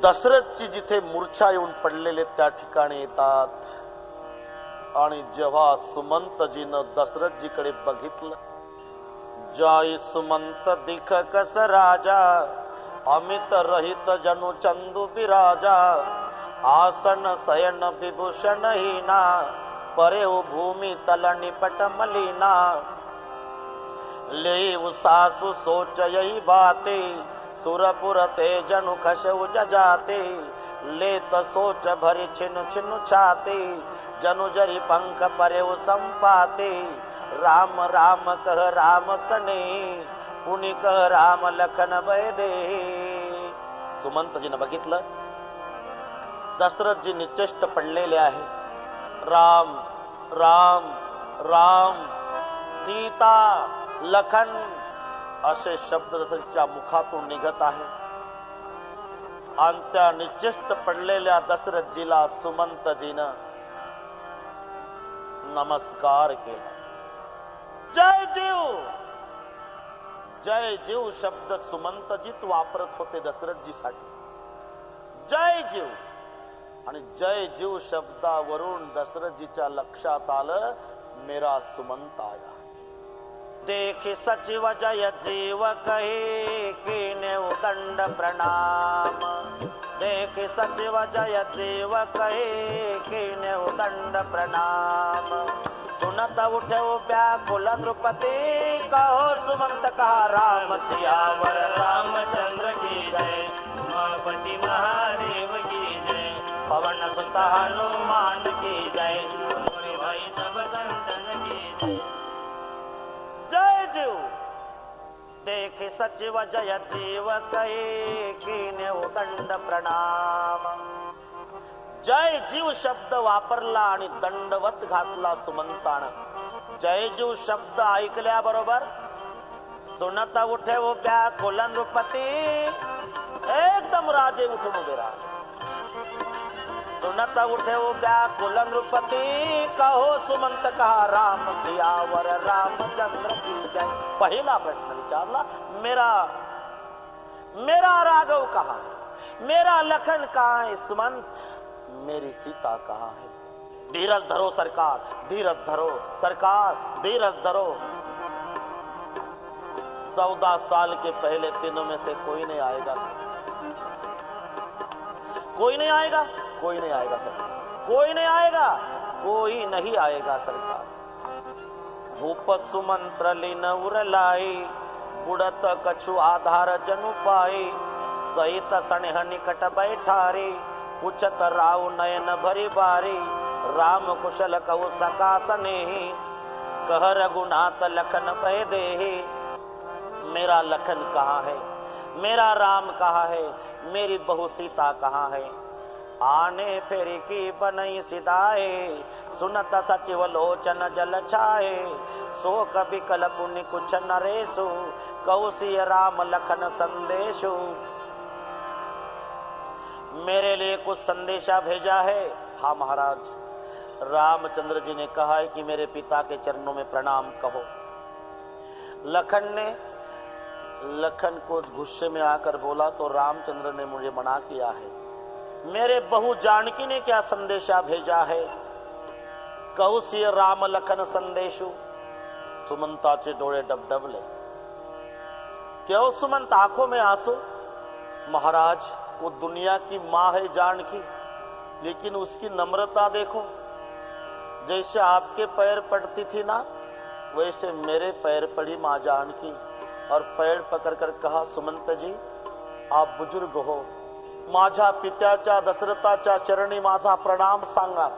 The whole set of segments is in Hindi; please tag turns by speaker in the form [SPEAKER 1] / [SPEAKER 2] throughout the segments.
[SPEAKER 1] दशरथची जिथे मूर्छा येऊन पडलेले त्या ठिकाणी येतात आणि जेव्हा सुमंतजीनं दशरथजीकडे बघितलं, जाई सुमंत दिख कस राजा, अमित रहित जनु चंदू बिराजा, आसन शयन विभूषण हीना, परे भूमि तल निपट मलिना, ले सासु सोच यही बाते, सुरपुर ते जनु खसउ जाते, लेत सोच भरी छिनु छिनु छाते, जनु जरी पंख परे संपाते, राम राम कह राम सने, पुनि कह राम लखन बैदे। सुमंतजीनं बघितलं, दशरथजी निचेष्ट पडलेले आहे। राम राम राम, सीता लखन असे शब्द दशरथच्या मुखातून निघत आहे आणि त्या निचेष्ट पडलेल्या दशरथजीला सुमंतजीनं नमस्कार केला। जय जीव, जय जीव शब्द सुमंतजीच वापरत होते दशरथजीसाठी। जय जीव आणि जय जीव शब्दावरून दशरथजीच्या लक्षात आलं, मेरा सुमंत आया। देख सचिव जय जीव कहे, कीने दंड प्रणाम, देख सचिव जय जीव कहे, कीने दंड प्रणाम, सुनत उठे व्याकुल द्रुपति, कहो सुमंत कहा राम सियावर रामचंद्र की जय, उमापति महादेव की जय, पवन सुत हनुमान की जय, मोरे भाई सब संतन की जय। जय जीव, देख सचिव जय जीव कहे, कीने दंड प्रणाम। जय जीव शब्द वापरला आणि दंडवत घातला सुमंतानं। जय जीव शब्द ऐकल्याबरोबर सुनता उठे व्याकुल नृपती, एकदम राजे उठून उभे राहिले। सुनता उठे व्याकुल नृपती, कहो सुमंत कहा राम सियावर रामचंद्र की जय। पहिला प्रश्न विचारला, मेरा राघव कहाँ है, मेरा लखन कहाँ है सुमंत, मेरी सीता कहाँ है। धीरज धरो सरकार, धीरज धरो सरकार, धीरज धरो। 14 साल के पहले तीनों में से कोई नहीं आएगा, कोई नहीं आएगा, कोई नहीं आएगा सरकार, कोई नहीं आएगा, कोई नहीं आएगा सरकार। भूप सुमंत्र लीन उर लाई, बुड़त कछु आधार जनु पाई, सहित सनेह निकट बैठारी, पूछत राव नयन भरी बारी, राम कुशल कहु सका सनेही, कह रघुनाथ लखन कह देही। मेरा लखन कहाँ है, मेरा राम कहाँ है, मेरी बहु सीता कहाँ है। आने फेरी की बनई सिदाए, सुनत सचिव लोचन जल छाए, सो कभी कल पुनि कुछ नरेशु, कौशिय राम लखन संदेशु। मेरे लिए कुछ संदेशा भेजा है। हाँ महाराज, रामचंद्र जी ने कहा है कि मेरे पिता के चरणों में प्रणाम कहो। लखन को गुस्से में आकर बोला तो रामचंद्र ने मुझे मना किया है। मेरे बहू जानकी ने क्या संदेशा भेजा है, कौशिय राम लखन संदेशु। सुमंताचे डोळे डबडबले। क्यों सुमंत, आंखों में आंसू? महाराज, वो दुनिया की माँ है जानकी, लेकिन उसकी नम्रता देखो। जैसे आपके पैर पड़ती थी ना, वैसे मेरे पैर पड़ी माँ जानकी और पैर पकड़कर कहा, सुमंत जी आप बुजुर्ग हो, माझ्या पित्याच्या दशरथाच्या चरणी माझा प्रणाम सांगा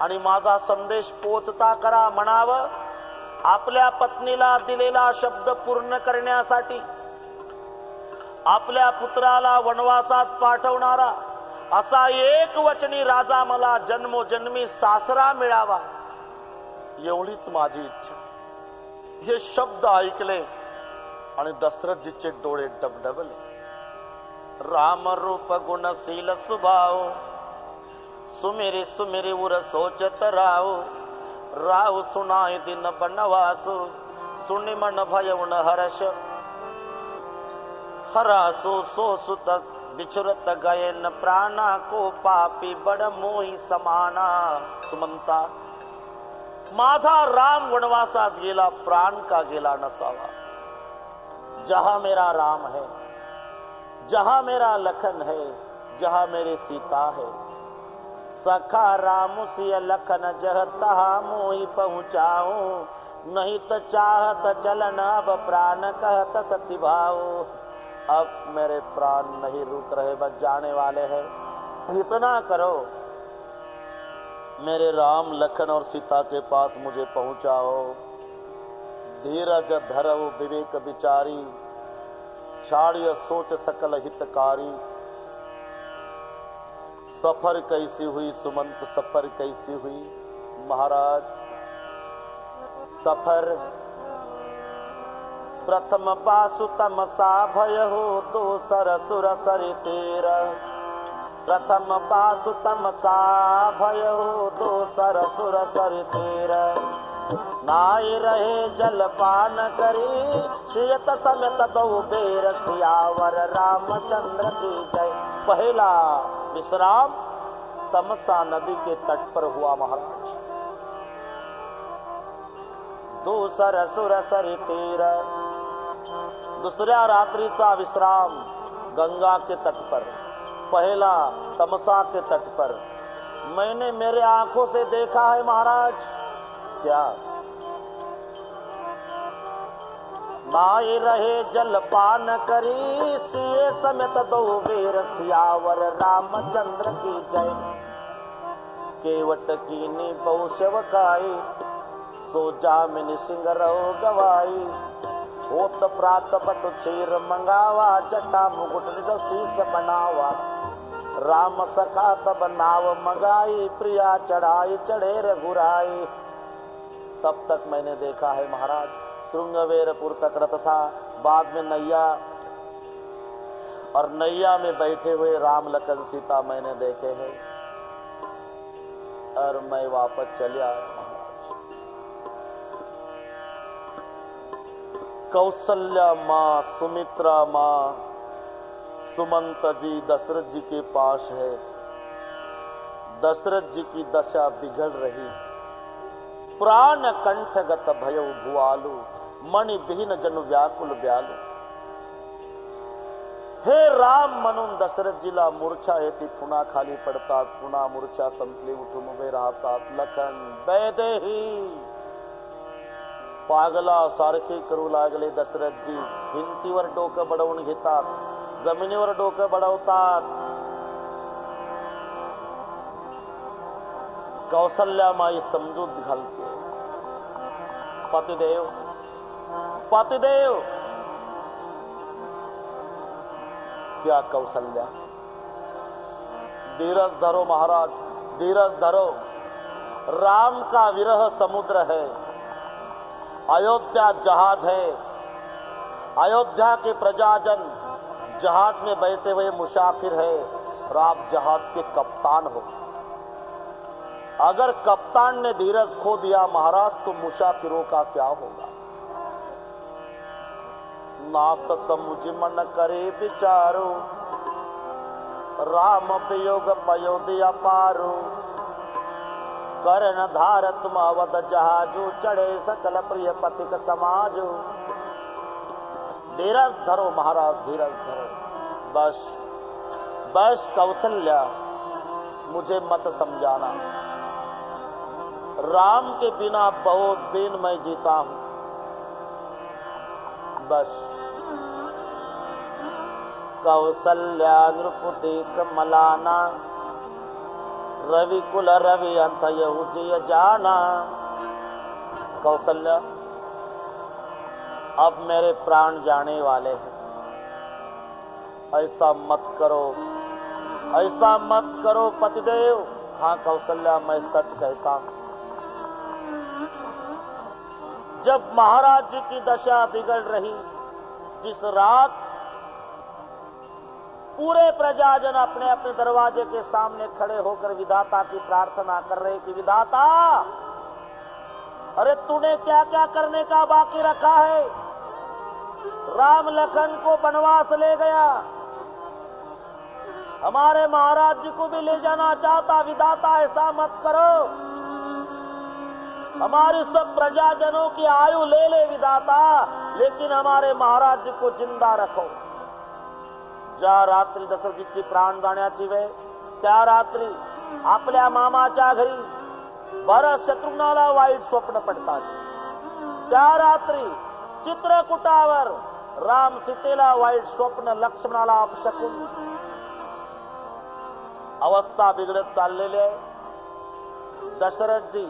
[SPEAKER 1] आणि माझा संदेश पोचता करा म्हणावं। आपल्या पत्नीला दिलेला शब्द पूर्ण करण्यासाठी, आपल्या पुत्राला वनवासात पाठवणारा असा एक वचनी राजा मला जन्मोजन्मी सासरा मिळावा, एवढीच माझी इच्छा। हे शब्द ऐकले आणि दशरथजीचे डोळे डबडबले। राम रूप गुणशील सुभाव, सुमेरे सुमेरे उर सोचत राव, राव सुनाय दिन बनवासु, सुनि मन भयउन हर्ष, हरासो सो सुत बिछुरत गए न प्राणा को पापी बड़ मोही समाना। सुमंता माझा राम वनवासात गेला, प्राण का गेला नसावा। जहां मेरा राम है, जहां मेरा लखन है, जहां मेरी सीता है, सखा राम सिय लखन जह तहा मोहि पहुँचाऊं। नहीं तो चाहत चलन अब प्राण कहत सती भाव। अब मेरे प्राण नहीं रुक रहे, बस जाने वाले हैं। इतना करो, मेरे राम लखन और सीता के पास मुझे पहुंचाओ। धीरज धरव विवेक विचारी, छाड़िय सोच सकल हितकारी। सफर कैसी हुई सुमंत, सफर कैसी हुई महाराज। सफर प्रथम पासु तमसा भय हो, दोसर सुर सरि तेर। प्रथम पासु तमसा भय हो, दोसर सुर सरि तेर। नाई रहे जलपान करी, श्रियत समेत दो बेर। सियावर रामचंद्र की जय। पहला विश्राम तमसा नदी के तट पर हुआ महाराज। दूसर सुर सरि तीर, दूसरा रात्रि का विश्राम गंगा के तट पर, पहला तमसा के तट पर। मैंने मेरे आंखों से देखा है महाराज। क्या? नाई रहे जलपान करी, सिए समेत दो बेर। सियावर रामचंद्र की जय। केवट कीनी बहु सेवकाई, सो जामिनी सिंह रहो गवाई। होत प्रात बटु क्षीर मंगावा, जटा मुकुट निज शीस बनावा। राम सखा तब नाव मंगाई, प्रिया चढ़ाई चढ़े रघुराई। तब तक मैंने देखा है महाराज, श्रृंगवेरपुर तक रथ था, बाद में नैया, और नैया में बैठे हुए राम लखन सीता मैंने देखे हैं। और मैं वापस चले आया महाराज। कौशल्या माँ, सुमित्रा माँ, सुमंत जी दशरथ जी के पास है। दशरथ जी की दशा बिगड़ रही। प्राण कंठगत भयउ भुआलु, मणि विहीन जनु व्याकुल ब्यालु। हे राम म्हणून दशरथ जीला मूर्छा येती, पुन्हा खाली पडतात, पुन्हा मूर्छा संपली, उठून उभे राहतात. लखन वैदेही पागला सारखे करू लागले. दशरथजी भिंतीवर डोकं बडवून घेतात, जमिनीवर डोकं बडवतात. कौशल्या माई समजूत घालते. पतिदेव, पतिदेव. क्या कौशल्या? धीरज धरो महाराज, धीरज धरो. राम का विरह समुद्र है, अयोध्या जहाज है. अयोध्या के प्रजाजन जहाज में बैठे हुए मुसाफिर है, और आप जहाज के कप्तान हो. अगर कप्तान ने धीरज खो दिया महाराज, तो मुसाफिरों का क्या होगा? नाथ समुझ मन करे विचारो, राम वियोग पयोदिया पारो. कर्ण धारत अवध जहाजो, चढ़े सकल प्रिय पथिक समाजो. धीरज धरो महाराज, धीरज धरो. बस बस कौशल्या, मुझे मत समझाना. राम के बिना बहुत दिन मैं जीता हूं. बस. कौशल्या नृपुदेक मलाना, रवि कुल रवि अंत यहुजिय जाना. कौशल्या, अब मेरे प्राण जाने वाले हैं. ऐसा मत करो, ऐसा मत करो पतिदेव. हाँ कौशल्या, मैं सच कहता हूं. जब महाराज जी की दशा बिगड़ रही, जिस रात पूरे प्रजाजन अपने अपने दरवाजे के सामने खड़े होकर विधाता की प्रार्थना कर रहे कि विधाता, अरे तूने क्या क्या करने का बाकी रखा है. राम लखन को वनवास ले गया, हमारे महाराज जी को भी ले जाना चाहता, विधाता ऐसा मत करो, हमारी सब प्रजाजनों की आयु ले ले विधाता, लेकिन हमारे महाराज जी को जिंदा रखो। ज्या रात्री दशरथजीची प्राण जाण्याची वेळ, त्या रात्री आपल्या मामाच्या घरी भरत शत्रुघ्नाला वाईट स्वप्न पडतात। त्या रात्री चित्रकूटावर राम सीतेला वाईट स्वप्न, लक्ष्मणाला अपशकुन, अवस्था बिघडत चाललेली आहे। दशरथजी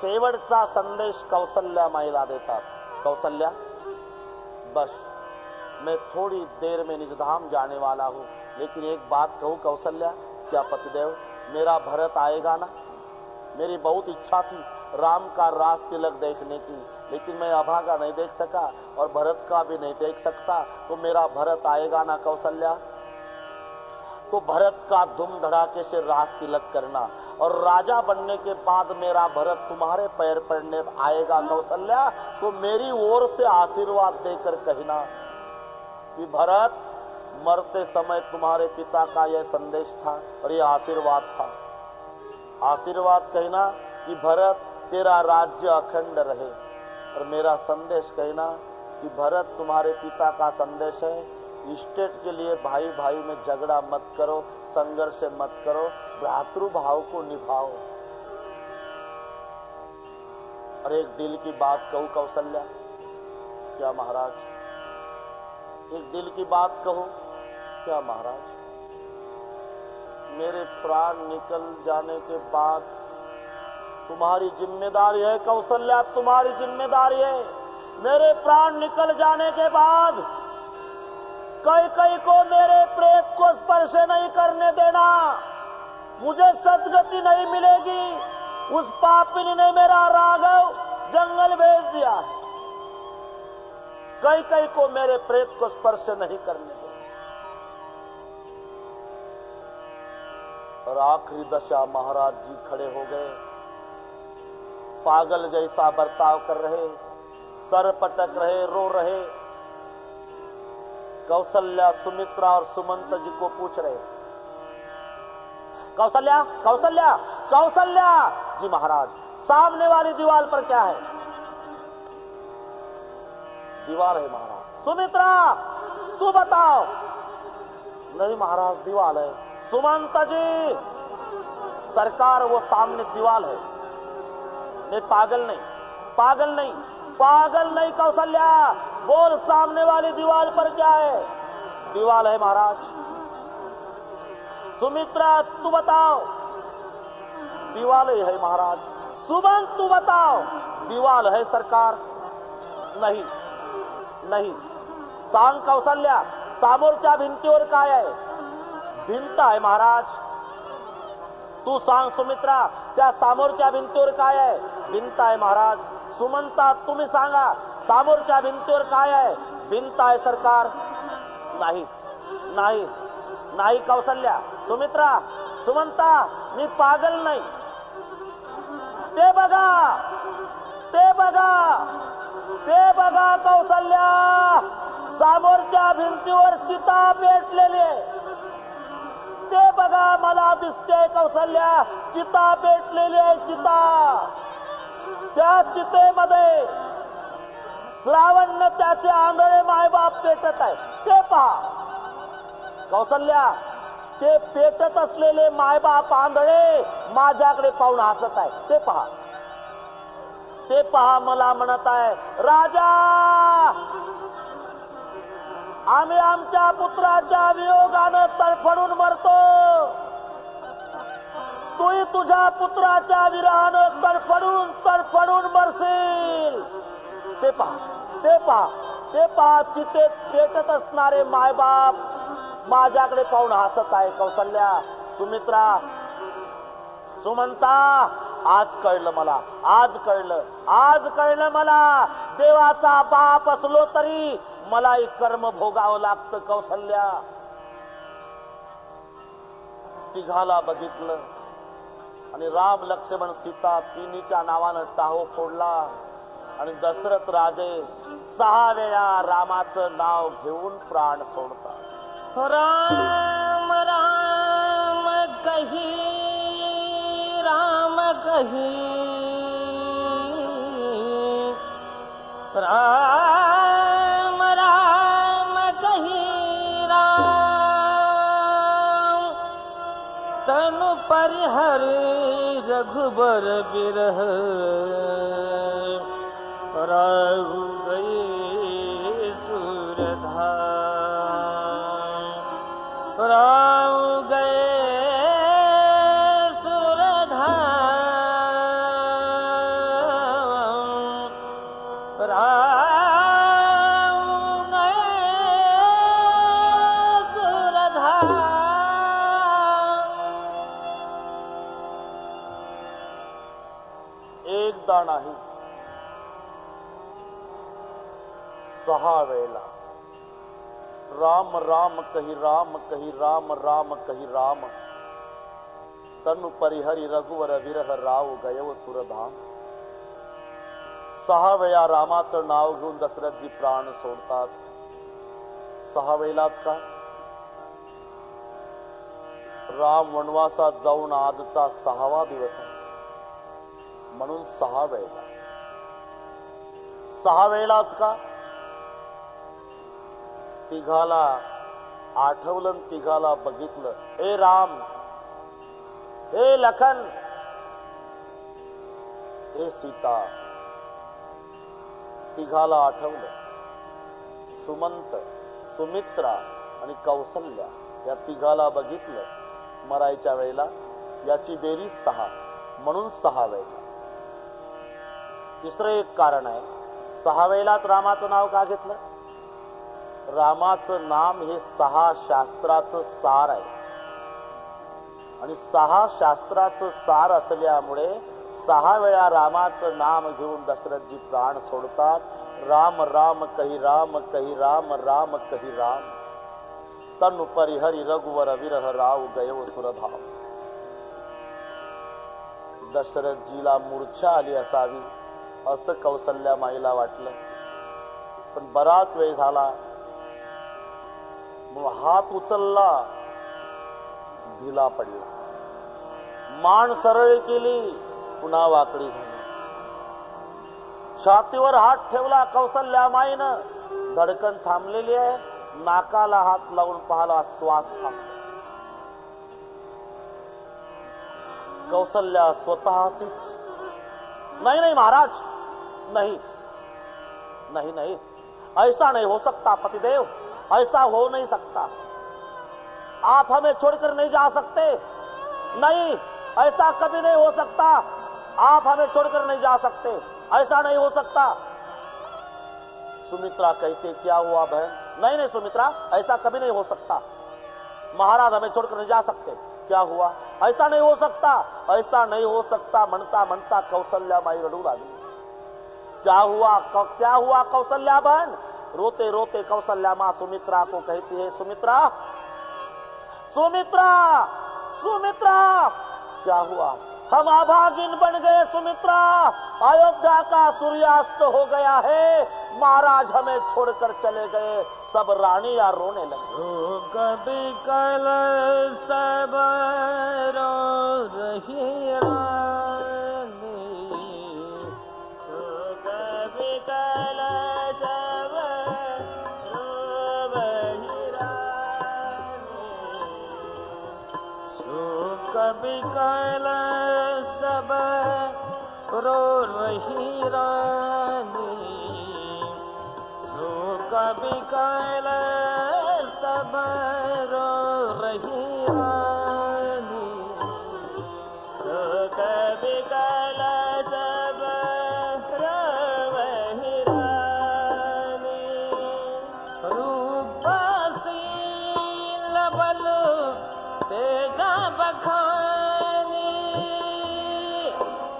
[SPEAKER 1] शेवटचा संदेश कौशल्या माईला देतात। कौशल्या, बस मैं थोड़ी देर में निजधाम जाने वाला हूँ, लेकिन एक बात कहूँ कौशल्या, क्या पतिदेव मेरा भरत आएगा ना? मेरी बहुत इच्छा थी राम का राज तिलक देखने की, लेकिन मैं अभागा नहीं देख सका और भरत का भी नहीं देख सकता, तो मेरा भरत आएगा ना कौशल्या? तो भरत का धूम धड़ाके से राज तिलक करना और राजा बनने के बाद मेरा भरत तुम्हारे पैर पड़ने आएगा कौशल्या, तो मेरी ओर से आशीर्वाद देकर कहना कि भरत मरते समय तुम्हारे पिता का यह संदेश था और यह आशीर्वाद था। आशीर्वाद कहना कि भरत तेरा राज्य अखंड रहे, और मेरा संदेश कहना कि भरत तुम्हारे पिता का संदेश है, स्टेट के लिए भाई भाई में झगड़ा मत करो, संघर्ष मत करो, भ्रातृभाव को निभाओ। और एक दिल की बात कहूं कौशल्या, क्या महाराज, एक दिल की बात कहूं क्या महाराज, मेरे प्राण निकल जाने के बाद तुम्हारी जिम्मेदारी है कौशल्या, तुम्हारी जिम्मेदारी है। मेरे प्राण निकल जाने के बाद कई को मेरे प्रेत को स्पर्श नहीं करने देना, मुझे सदगति नहीं मिलेगी। उस पापिनी ने मेरा राघव जंगल भेज दिया, कई को मेरे प्रेत को स्पर्श नहीं करने देना। और आखिरी दशा महाराज जी खड़े हो गए, पागल जैसा बर्ताव कर रहे, सर पटक रहे, रो रहे। कौशल्या सुमित्रा और सुमंत जी को पूछ रहे, कौशल्या कौशल्या कौशल्या। जी महाराज, सामने वाली दीवार पर क्या है? दीवार है महाराज। सुमित्रा तू बताओ। नहीं महाराज, दीवार है। सुमंत जी, सरकार वो सामने दीवार है। मैं पागल नहीं, पागल नहीं, पागल नहीं कौशल्या, बोल सामने वाली दीवार पर क्या है? दीवार है महाराज। सुमित्रा तू बताओ। दीवार है महाराज। सुमंत तू बताओ। दीवार है सरकार। नहीं नहीं, सांग कौशल्या, सामोरच्या भिंतीवर काय आहे? भिंत आहे महाराज। तू सांग सुमित्रा, त्या सामोरच्या भिंतीवर काय आहे? भिंत आहे महाराज। सुमंता तुम्ही सांगा, सामोरच्या भिंतीवर काय आहे? भिंत आहे सरकार। नाही नाही नाही कौशल्या, सुमित्रा, सुमंता, मी पागल नाही। ते बघा, ते बघा, ते बघा कौशल्या, सामोरच्या भिंतीवर चिता पेटलेली आहे। ते बघा, मला दिसते कौशल्या, चिता पेटलेली आहे, चिता। त्या चितेमध्ये श्रावण त्याचे आंधळे मायबाप पेटत आहे, ते पहा कौशल्या। ते पेटत असलेले मायबाप आंधळे माझ्याकडे पाहून हसत आहे, ते पहा, ते पहा। मला म्हणत आहे, राजा, आम्ही आमच्या पुत्राच्या वियोगानं तडफडून मरतो, तूही तुझ्या पुत्राच्या विरहानं तडफडून तडफडून मरशील। ते पहा, ते पहा, ते पहा, चितेत पेटत असणारे मायबाप माझ्याकडे पाहून हसत आहे कौशल्या। सुमित्रा, सुमंता, आज कळलं मला, आज कळलं, आज कळलं मला। देवाचा बाप असलो तरी मला एक कर्म भोगावं लागतं कौशल्या। तिघाला बघितलं आणि राम, लक्ष्मण, सीता तिन्हीच्या नावानं टाहो फोडला आणि दशरथ राजे 6 वेळा रामाचं नाव घेऊन प्राण सोडतात। राम राम कही राम राम कही राम तनु परिहरि रघुबर बिरह राहु गए सुरधाम राहु गए नाही सहा वेला राम राम कही राम कही राम राम कही राम तनु परिहरि रघुवर विरह राव गयव सुरधाम. सहा वेळा रामाचं नाव घेऊन दशरथजी प्राण सोडतात. सहा वेळात का राम वनवासात जाऊन आजचा 6वा दिवस आहे म्हणून 6 वेळा. 6 वेळाच का तिघाला आठवलं तिघाला बघितलं. ए राम हे लखन हे सीता तिघाला आठवलं. सुमंत सुमित्रा आणि कौसल्या या तिघाला बघितलं मरायच्या वेळेला. याची बेरीज 6 म्हणून 6 वेळा. तिसरं एक कारण आहे 6 वेळात रामाचं नाव का घेतलं. रामाचं नाम हे 6 शास्त्राचं सार आहे आणि 6 शास्त्राचं सार असल्यामुळे 6 वेळा रामाचं नाम घेऊन दशरथजी प्राण सोडतात. राम राम कही राम कही राम राम कही राम तनु परिहरि रघुवर विरह राव गयव सुरधाम. दशरथजीला मूर्छा आली असावी असं कौसल्या माईला वाटलं. पण बराच वेळ झाला हात उचलला ढिला पडला. मान सरळ केली पुन्हा वाकडी झाली. छातीवर हात ठेवला कौसल्या माईनं. धडकन थांबलेली आहे. नाकाला हात लावून पाहला श्वास थांबला. कौसल्या स्वतःचीच नहीं नहीं महाराज नहीं नहीं नहीं ऐसा नहीं हो सकता पतिदेव ऐसा हो नहीं सकता. आप हमें छोड़कर नहीं जा सकते. नहीं ऐसा कभी नहीं हो सकता. आप हमें छोड़कर नहीं जा सकते. ऐसा नहीं हो सकता. सुमित्रा कहते क्या हुआ बहन. नहीं नहीं सुमित्रा ऐसा कभी नहीं हो सकता. महाराज हमें छोड़कर नहीं जा सकते. क्या हुआ. ऐसा नहीं हो सकता. ऐसा नहीं हो सकता म्हणता म्हणता कौसल्या माई रडू लागली. क्या हुआ कौसल्या बहन. रोते रोते कौसल्या माँ सुमित्रा को कहती है सुमित्रा सुमित्रा सुमित्रा क्या हुआ. हम अभागिन बन गए सुमित्रा. अयोध्या का सूर्यास्त हो गया है. महाराज हमें छोड़कर चले गए. सब रानियां रोने लगी. कभी कल सब रो रही रानी. कभी कल सब रो रही रानी. कभी कल सब रो रही रानी. कभी कल सब रो रही रानी. कभी कल सब रो रही रानी. रूपसी लबल तेजा बखानी.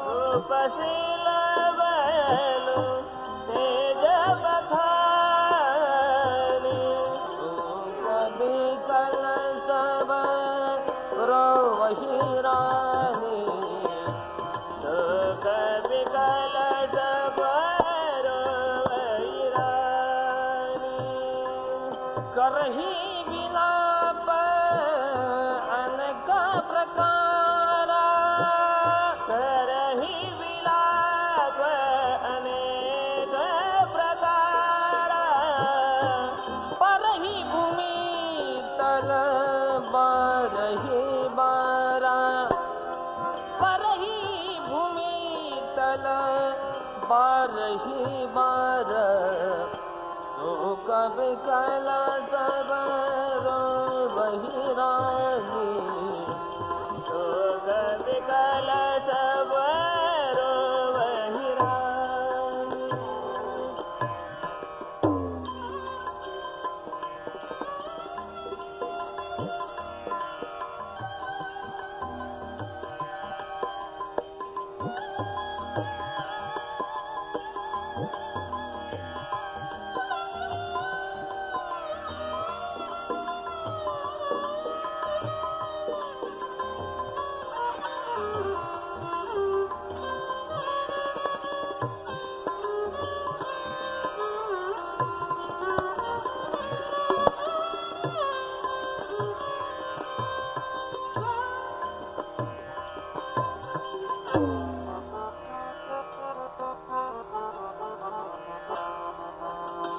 [SPEAKER 1] रूपसी लबल तेजा बखानी. वही रानी. कभी कल सब रो वही रानी. करही विलाप अनेक प्रकारा. करही
[SPEAKER 2] वही बार तो कभी कला सब रो वही रानी तो कभी कला सब रो वही रानी।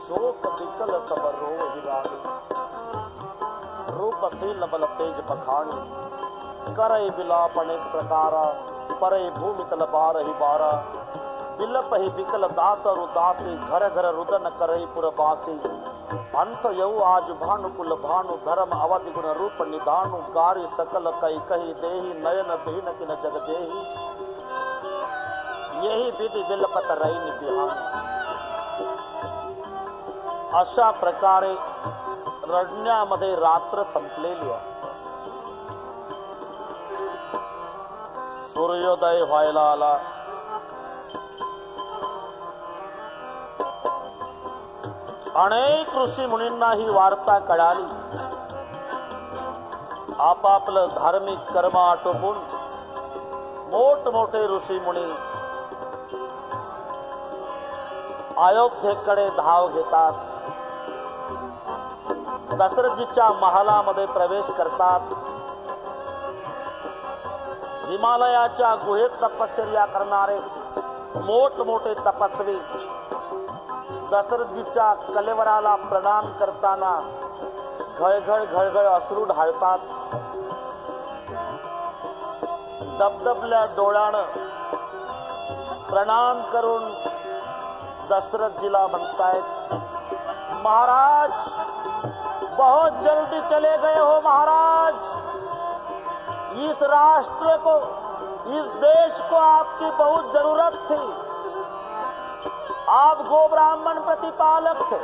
[SPEAKER 1] शोक विकल सब रो विरागी रूप शील बल तेज बखानी करई बिलाप अनेक प्रकारा परई भूमि तल बारहि बारा बिलप ही विकल दातर उदासी घर घर रुदन करई पुरबासी अंत यऊ आज भानुकुल भानु धर्म अवधि गुण रूप निधानु गारि सकल कई कही देही नयन बिहीन किन जग देही यही विधि बिलपत रही बिहान। अशा प्रकारे रडण्यामध्ये रात्र संपलेली आहे। सूर्योदय व्हायला आला। अनेक ऋषी मुनींना ही वार्ता कळाली। आपापलं धार्मिक कर्म आटोपून मोठमोठे ऋषी मुनी अयोध्येकडे धाव घेतात। दशरथजीच्या महालामध्ये प्रवेश करतात। हिमालयाच्या गुहेत तपश्चर्या करणारे मोठमोठे तपस्वी दशरथजीच्या कलेवराला प्रणाम करताना घळघळ घळघळ अश्रू ढाळतात। दबदबल्या डोळ्यानं प्रणाम करून दशरथजीला म्हणतायत, महाराज बहुत जल्दी चले गए हो महाराज। इस राष्ट्र को, इस देश को आपकी बहुत जरूरत थी। आप गो ब्राह्मण प्रतिपालक थे।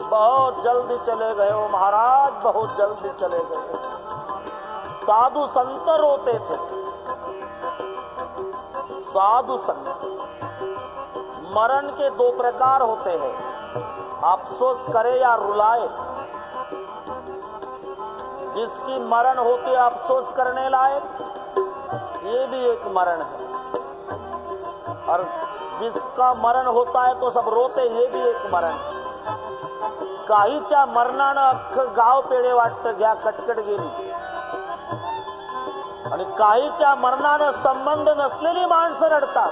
[SPEAKER 1] बहुत जल्दी चले गए हो महाराज, बहुत जल्दी चले गए। साधु संत रोते थे। साधु संत मरण के दो प्रकार होते हैं, अफसोस करे या रुलाए। जिसकी मरण होती है अफसोस करने लायक, ये भी एक मरण है। और जिसका मरण होता है तो सब रोते, ये भी एक मरण है। काहीच्या मरणानं अख्खं गाव पेढे वाटतं, घ्या कटकट गेली। आणि काहीच्या मरणानं संबंध नसलेली माणसं रडतात।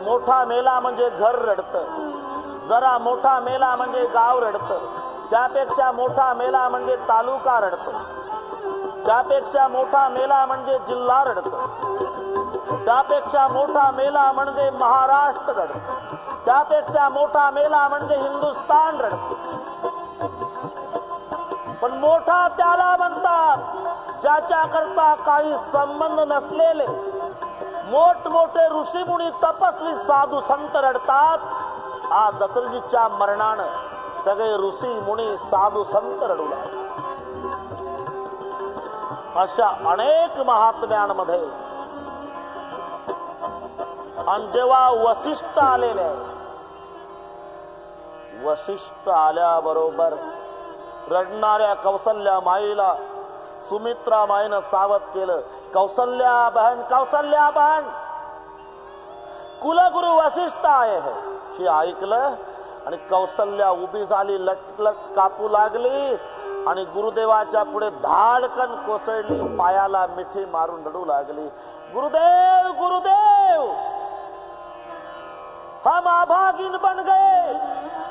[SPEAKER 1] मोठा मेला म्हणजे घर रडतं, जरा मोठा मेला म्हणजे गाव रडतं, त्यापेक्षा मोठा मेला म्हणजे तालुका रडतो, त्यापेक्षा मोठा मेला म्हणजे जिल्हा रडतो, त्यापेक्षा मोठा मेला म्हणजे महाराष्ट्र रडतो, त्यापेक्षा मोठा मेला म्हणजे हिंदुस्थान रडतो। पण मोठा त्याला म्हणतात ज्याच्याकरता काही संबंध नसलेले मोठमोठे ऋषीमुनी तपस्वी साधू संत रडतात। आज दशरथजीच्या मरणानं सगळे ऋषी मुनी साधू संत रडू लागले। अशा अनेक महात्म्यांमध्ये आणि जेव्हा वसिष्ठ आलेले, वसिष्ठ आल्याबरोबर रडणाऱ्या कौसल्या माईला सुमित्रा माईनं सावध केलं, कौसल्या बहन, कौसल्या बहन, कुलगुरु वसिष्ठ आहे हे ऐकलं आणि कौसल्या उभी झाली, लटलट कापू लागली आणि गुरुदेवाच्या पुढे धाडकन कोसळली, पायाला मिठी मारून रडू लागली, गुरुदेव गुरुदेव, हम अभागिन बन गए,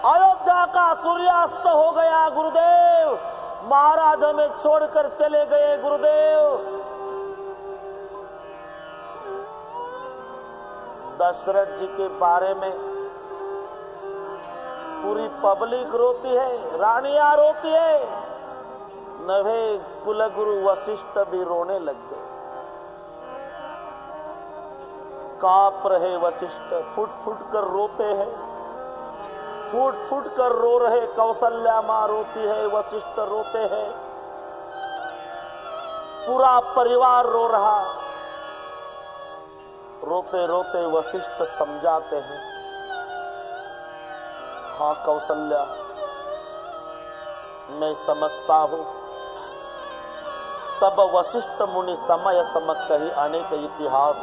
[SPEAKER 1] अयोध्या का सूर्यास्त हो गया गुरुदेव, महाराज हमें छोड़कर चले गए गुरुदेव। दशरथ जी के बारे में पूरी पब्लिक रोती है, रानियां रोती है, नवे कुलगुरु वशिष्ठ भी रोने लग गए। कांप रहे वशिष्ठ, फुट फुट कर रोते हैं, फूट फूट कर रो रहे। कौशल्या मां रोती है, वशिष्ठ रोते हैं, पूरा परिवार रो रहा। रोते रोते वशिष्ठ समझाते हैं, हाँ कौशल्या, मैं समझता हूं। तब वशिष्ठ मुनि समय सम कही अनेक इतिहास,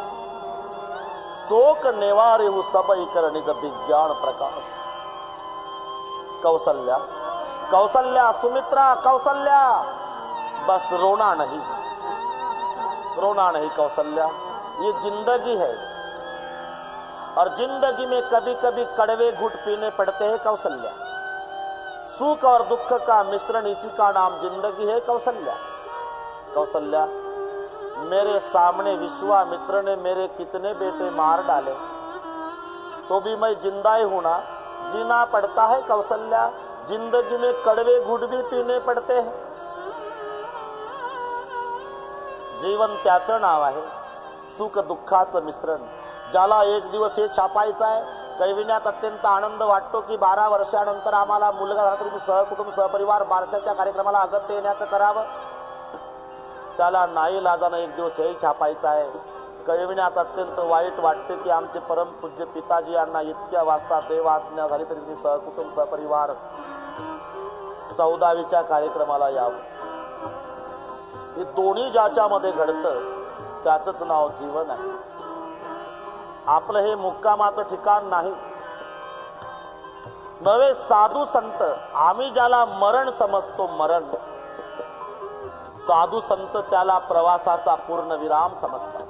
[SPEAKER 1] शोक निवारे वो सब कर निज विज्ञान प्रकाश। कौशल्या, कौशल्या, सुमित्रा, कौशल्या, बस रोना नहीं, रोना नहीं कौशल्या, ये जिंदगी है और जिंदगी में कभी कभी कड़वे घुट पीने पड़ते हैं कौशल्या। सुख और दुख का मिश्रण, इसी का नाम जिंदगी है कौशल्या। कौशल्या, मेरे सामने विश्वामित्र ने मेरे कितने बेटे मार डाले, तो भी मैं जिंदा ही हूं ना, जीना पड़ता है कौशल्या। जिंदगी में कड़वे घुट भी पीने पड़ते हैं। जीवन त्याचं नाव आहे सुख दुःखाचं मिश्रण. ज्याला एक दिवस हे छापायचं आहे, कैविण्यात अत्यंत आनंद वाटतो की 12 वर्षानंतर आम्हाला मुलगा झाला तरी सहकुटुंब सहपरिवार बारशाच्या कार्यक्रमाला अगत्य येण्याचं करावं. त्याला नाही लाजानं एक दिवस हेही छापायचं आहे. कैविण्यात अत्यंत वाईट वाटते की आमचे परमपूज्य पिताजी यांना इतक्या वाजता देवाज्ञा झाली तरी तुम्ही सहकुटुंब सहपरिवार 14वीच्या कार्यक्रमाला यावं. हे दोन्ही ज्याच्यामध्ये घडतं त्याचंच नाव जीवन आहे. आपलं हे मुक्कामाचं ठिकाण नाही. नवे साधू संत, आम्ही ज्याला मरण समजतो, मरण, साधू संत त्याला प्रवासाचा पूर्ण विराम समजतात.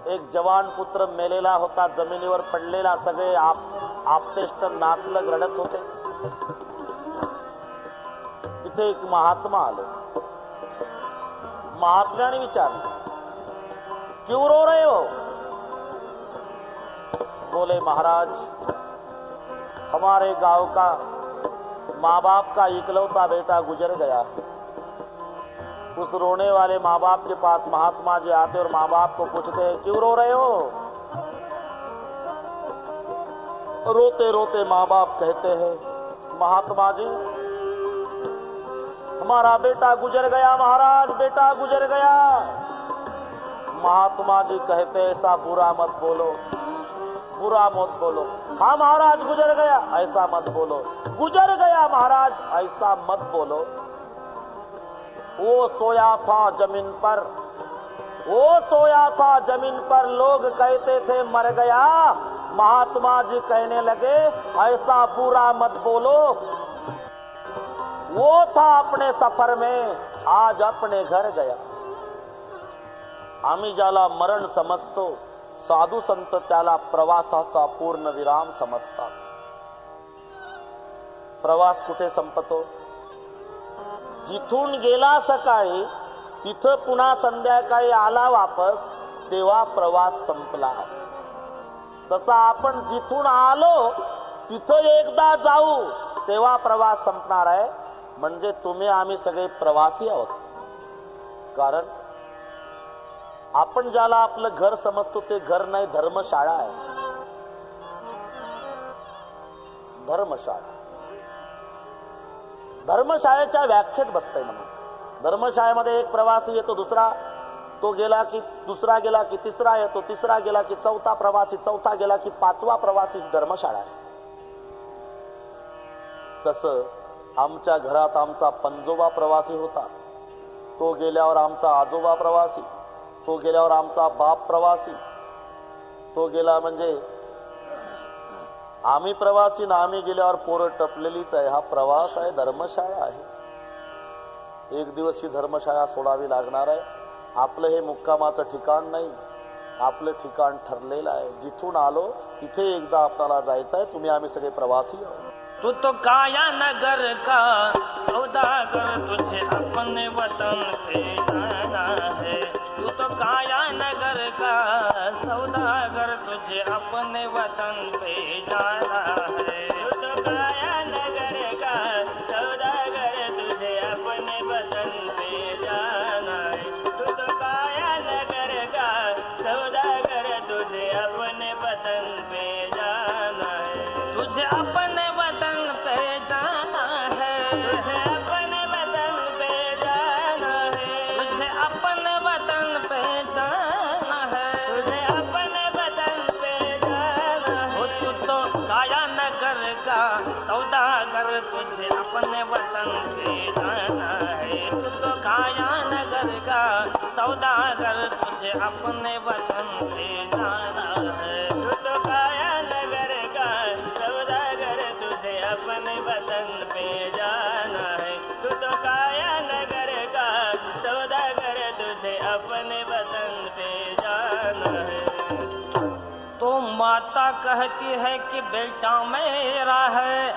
[SPEAKER 1] एक जवान पुत्र मेलेला होता, जमिनीवर पडलेला, सगळे आपतेष्ट नातलग रडत होते. तिथे एक महात्मा आले. महात्म्याने विचारलं, क्यों रो रहे हो? बोले, महाराज, हमारे गांव का माँ बाप का इकलौता बेटा गुजर गया. उस रोने वाले माँ बाप के पास महात्मा जी आते और माँ बाप को पूछते हैं, क्यों रो रहे हो? रोते रोते माँ बाप कहते हैं, महात्मा जी, हमारा बेटा गुजर गया महाराज, बेटा गुजर गया. महात्मा जी कहते, ऐसा बुरा मत बोलो, बुरा मत बोलो. हाँ महाराज गुजर गया, ऐसा मत बोलो. गुजर गया महाराज, ऐसा मत बोलो. वो सोया था जमीन पर, वो सोया था जमीन पर, लोग कहते थे मर गया. महात्मा जी कहने लगे, ऐसा बुरा मत बोलो. वो था अपने सफर में, आज अपने घर गया. आम्ही ज्याला मरण समजतो, साधू संत त्याला प्रवासाचा पूर्ण विराम समजतात. प्रवास कुठे संपतो? जिथून गेला सकाळी, तिथं पुन्हा संध्याकाळी आला वापस, तेव्हा प्रवास संपला. तसा आपण जिथून आलो तिथं एकदा जाऊ, तेव्हा प्रवास संपणार आहे. म्हणजे तुम्ही आम्ही सगळे प्रवासी आहोत. कारण आपण ज्याला आपलं घर समजतो ते घर नाही, धर्मशाळा आहे. धर्मशाळा, धर्मशाळेच्या व्याख्येत बसतंय म्हणून. धर्मशाळेमध्ये एक प्रवासी येतो, दुसरा, तो गेला की दुसरा गेला की तिसरा येतो, तिसरा गेला की चौथा प्रवासी, चौथा गेला की 5वा प्रवासी. धर्मशाळा आहे. तसं आमच्या घरात आमचा पंजोबा प्रवासी होता, तो गेल्यावर आमचा आजोबा प्रवासी, तो गेल्यावर आमचा बाप प्रवासी, तो गेला म्हणजे आम्ही प्रवासी ना, आम्ही गेल्यावर पोरं टपलेलीच आहे. हा प्रवास आहे, धर्मशाळा आहे. एक दिवस ही धर्मशाळा सोडावी लागणार आहे. आपलं हे मुक्कामाचं ठिकाण नाही, आपलं ठिकाण ठरलेलं आहे. जिथून आलो तिथे एकदा आपल्याला जायचं आहे. तुम्ही आम्ही सगळे प्रवासी आहोत.
[SPEAKER 2] तू तो काया नगर का सौदागर, तुझे अपने वतन पे जाना है. तू तो काया नगर का सौदागर, तुझे अपने वतन पे जाना है।
[SPEAKER 1] तू तो काया नगर का सौदागर, तुझे अपने वतन पे जाना है। तू तो काया नगर का सौदागर, तुझे अपने वतन पे जाना है।
[SPEAKER 2] तुझे अपने वतन पे जाना है।
[SPEAKER 1] तुझे अपने वतन पे जाना है।
[SPEAKER 2] तुझे अपने वतन पे जाना है।
[SPEAKER 1] तुझे अपने वतन पे जाना है।
[SPEAKER 2] ओ तू तो काया नगर का सौदागर, तुझे अपने वतन पे जाना है। तू तो काया नगर का सौदागर, तुझे अपने वतन पे जाना है।
[SPEAKER 1] तू तो काया नगर का सौदागर, तुझे अपने वतन पे जाना है। तू तो काया नगर का सौदागर, तुझे अपने वतन पे जाना है।
[SPEAKER 2] तो माता कहती है कि बेटा मेरा है,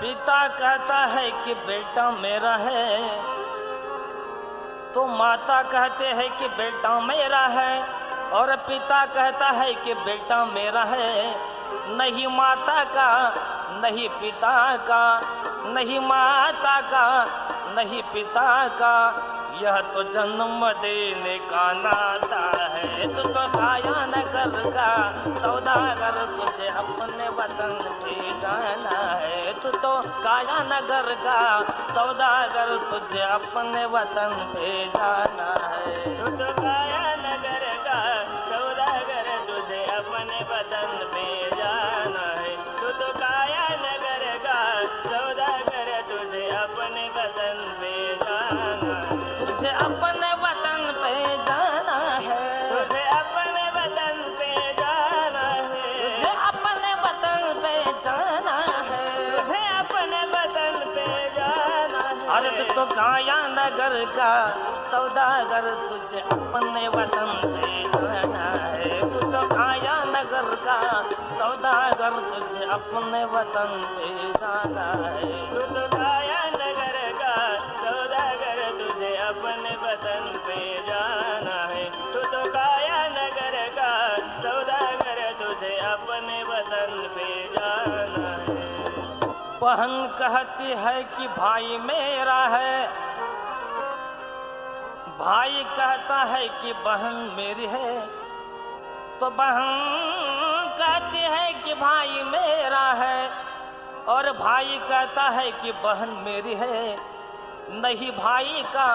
[SPEAKER 2] पिता कहता है कि बेटा मेरा है। तो माता कहते हैं कि बेटा मेरा है और पिता कहता है कि बेटा मेरा है। नहीं माता का, नहीं पिता का, नहीं माता का, नहीं पिता का, यह तो जन्म देने का नाता है। तू तो काया नगर का सौदागर, तुझे अपने वतन पे जाना है। तू तो काया नगर का सौदागर, तुझे अपने वतन पे जाना है।
[SPEAKER 1] तू तो काया नगर का सौदागर, तुझे अपने वतन पे जाना है। तू तो काया नगर का सौदागर, तुझे अपने वतन पे जाना है।
[SPEAKER 2] तुझे अपने वतन पे जाना है।
[SPEAKER 1] तुझे अपने वतन पे जाना है।
[SPEAKER 2] तुझे अपने वतन पे जाना है।
[SPEAKER 1] तुझे अपने वतन पे जाना है।
[SPEAKER 2] अरे तू तो काया नगर का सौदागर, तुझे अपने वतन पे जाना है। तू तो काया नगर का सौदागर, तुझे अपने वतन पे जाना है।
[SPEAKER 1] तू तो काया नगर का सौदागर, तुझे अपने वतन पे जाना है। तू तो काया नगर का सौदागर, तुझे अपने वतन पे जाना है।
[SPEAKER 2] बहन कहती है कि भाई मेरा है, भाई कहता है कि बहन मेरी है। तो बहन कहती है कि भाई मेरा है और भाई कहता है कि बहन मेरी है। नहीं भाई का,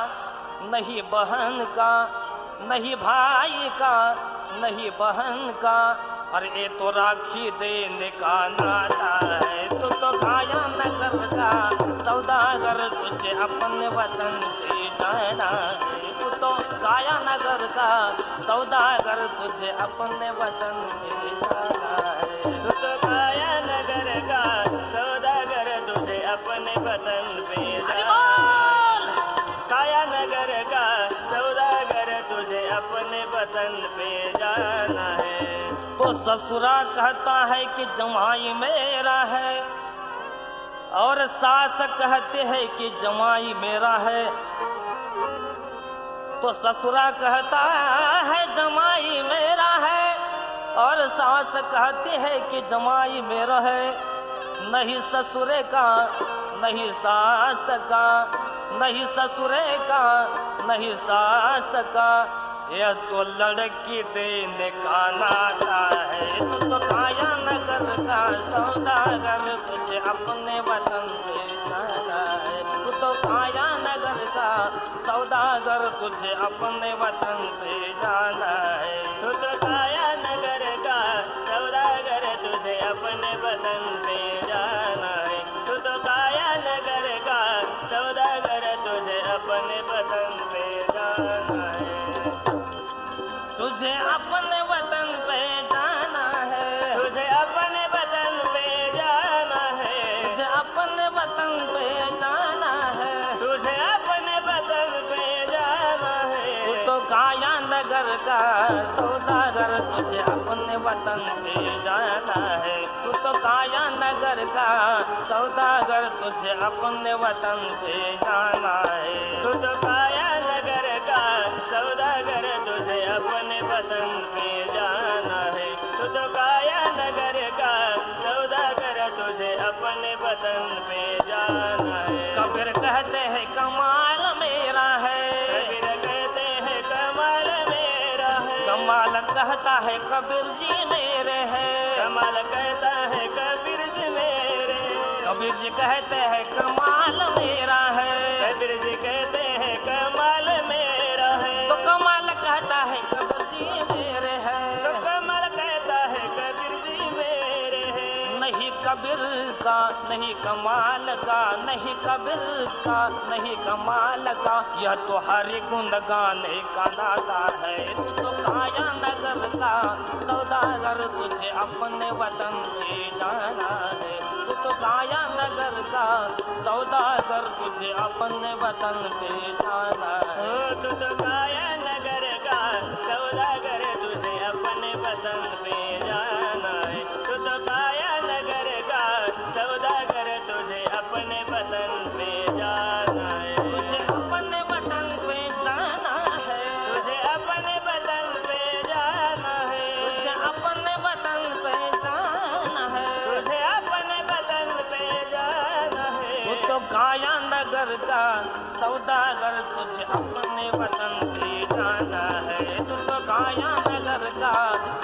[SPEAKER 2] नहीं बहन का, नहीं भाई का, नहीं बहन का, अरे ये तो राखी देने का नाता है। तू तो काया नगर का सौदागर, तुझे अपने वतन पे जाना है। तू तो काया नगर का सौदागर, तुझे अपने वतन पे जाना है।
[SPEAKER 1] तू तो काया नगर का सौदागर, तुझे अपने वतन पे जाना है। काया नगर का सौदागर, तुझे अपने वतन पे जाना है।
[SPEAKER 2] तो ससुरा कहता है कि जमाई मेरा है और सास कहते हैं कि जमाई मेरा है। तो ससुरा कहता है जमाई मेरा है और सास कहती है कि जमाई मेरा है। नहीं ससुरे का, नहीं सास का, नहीं ससुरे का, नहीं सास का, यह तो लड़की देने का नाता है। तू तो काया नगर का सौदागर, तुझे अपने वतन पे जाना है। तू तो काया नगर का सौदागर, तुझे अपने वतन पे जाना है।
[SPEAKER 1] तू तो काया नगर का सौदागर, तुझे अपने वतन पे जाना है। तू तो काया नगर का सौदागर, तुझे अपने वतन पे जाना है।
[SPEAKER 2] तुझे अपने वतन पे जाना है।
[SPEAKER 1] तुझे अपने वतन पे जाना है।
[SPEAKER 2] तुझे अपने वतन पे जाना है।
[SPEAKER 1] तुझे अपने वतन पे जाना है।
[SPEAKER 2] तू तो काया नगर का सौदागर, तुझे अपने वतन पे जाना है। तू तो काया नगर का सौदागर, तुझे अपने वतन पे जाना है।
[SPEAKER 1] तू तो काया नगर का
[SPEAKER 2] वतन पे जाना है। कबीर कहते हैं कमाल मेरा है, कबीर कहते हैं कमाल मेरा है। कमाल कहता है कबीर जी मेरे हैं, कमाल कहता है कबीर जी मेरे। कबीर जी कहते हैं कमाल मेरा है, कबीर जी कहते हैं कमाल मेरा है। तो कमाल कहता है कबीर जी मेरे हैं, तो कमाल कहता है कबीर जी मेरे हैं। नहीं कबीर का नहीं कमाल का, नहीं कबीर का नहीं कमाल का, यह तो हरि गुण गाने का नाता है। तू तो काया नगर का सौदागर, तुझे अपने वतन पे जाना है। तू तो काया नगर का सौदागर, तुझे अपने वतन पे जाना है। तू तो काया नगर का सौदागर, तुझे अपने वतन पे जाना है। तू तो काया नगर का सौदागर, तुझे अपने वतन पे जाना है। तुझे अपने वतन पे जाना है, तुझे अपने वतन पे जाना है। तुझे अपने वतन पे जाना है, तुझे अपने वतन पे जाना है। तू तो काया नगर का सौदागर, तुझे अपने वतन पे जाना है। तू तो काया नगर का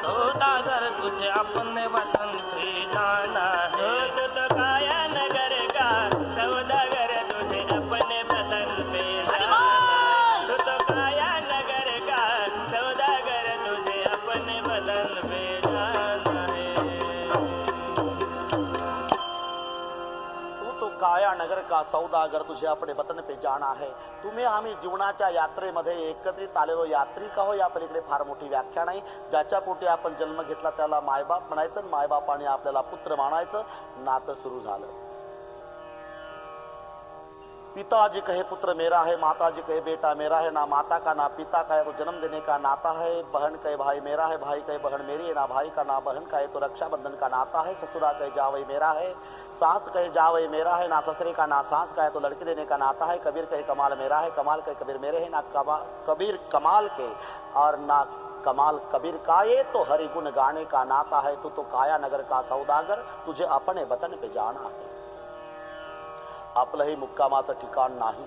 [SPEAKER 2] सौदागर, तुझे अपने वतन पे जाना है। तू तो काया नगर का सौदागर, तुझे अपने वतन पे जाना है। तू तो काया नगर का सौदागर, तुझे अपने वतन पे जाना है।
[SPEAKER 1] तू तो काया नगर का सौदागर, तुझे अपने वतन पे जाणा आहे. तुम्ही आम्ही जीवनाच्या यात्रेमध्ये एकत्रित आलेलो यात्रिक आहो. या पलीकडे फार मोठी व्याख्या नाही. ज्याच्या पोटी आपण जन्म घेतला त्याला मायबाप म्हणायचं, मायबापाने आपल्याला पुत्र मानायचं. नातं सुरू झालं. पिताजी कहे पुत्र मेरा है, माताजी कहे बेटा मेरा है. ना माता का ना पिता का है तो जन्म देने का नाता है. बहन कहे भाई मेरा है, भाई कहे बहन मेरी है. ना भाई का ना बहन का है तो रक्षाबंधन का नाता है. ससुरा कहे जावई मेरा है, सास कहे जावई मेरा है. ना ससुरे का ना सास का है तो लड़की देने का नाता है. कबीर कहे कमाल मेरा है, कमाल कहे कबीर मेरे है. ना कबीर कमाल के और ना कमाल कबीर का, ये तो हरि गुण गाने का नाता है. तू तो काया नगर का सौदागर, तुझे अपने वतन पे जाना है. आपलंही मुक्कामाचं ठिकाण नाही.